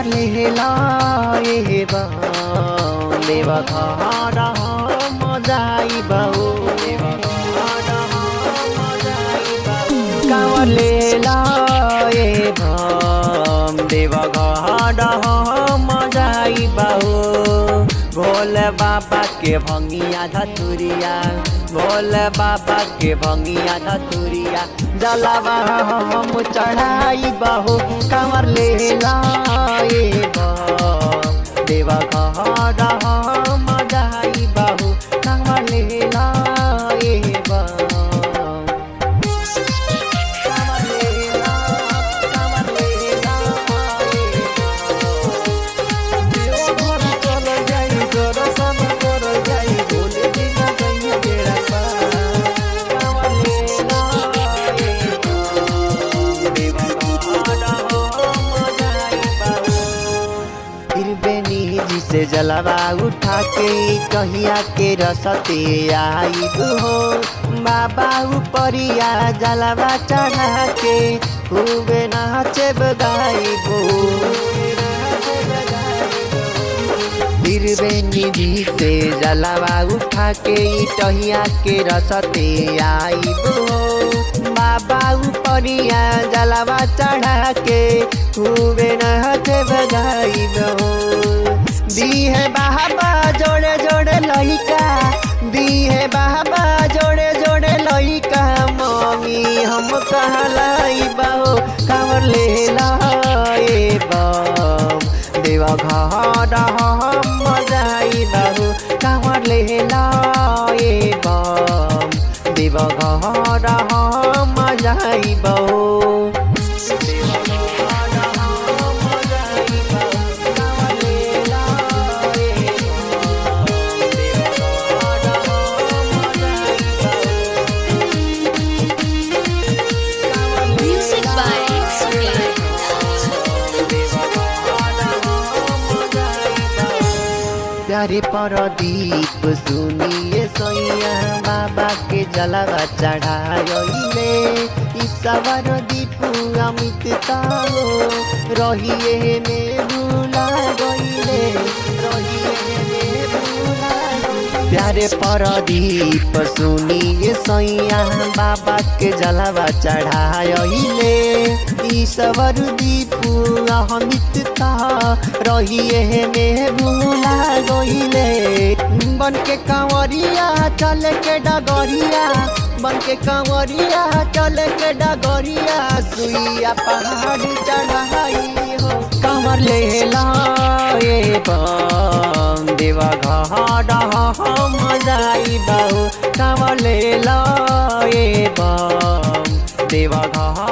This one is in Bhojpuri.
कांवर ले लाए देव घर मजाई बहु कांवर ले लाए देव घर मजाई बहु भोले बाबा के भंगिया धतुरिया भोले बाबा के भंगिया धतुरिया जलावा हम चढ़ाई बहु कांवर ले लाए देवा घर मजाई बहु कांवर ले लाए से जलवा उठा के कहिया के रसते आई हो बाबा उपरिया जलवा चढ़ा के खूबे नाचे बगाइबो निधि से जलवा उठा के टहिया के रसते आई हो बाबा उपरिया जलवा चढ़ा के खूबे नाचे बगाइबो दी है बाबा जोड़े जोड़े लइका दी है बाबा जोड़े जोड़े लइका मम्मी हम कहलाई बाहो कांवर ले लाए देवा घर हम मजाई बाहो कांवर ले लाए देवा घर हम मजाई बाहो प्यारे परदीप सुनिए सैया बाबा के जलवा चढ़ाइले ईश्वर दीप अमित तारो रहिए में भूला गईले प्यारे परदीप सुनिए सैया बाबा के जलवा चढ़ाइले ईश्वर दीप अमित रहिए में भूला गईले बन के कांवरिया चल के डगरिया बन के कांवरिया चल के डगरिया सुइया पहाड़ चढ़ाई हो कांवर ले लाए देवा घर हम जाई बहु कांवर ले लाए देवा घर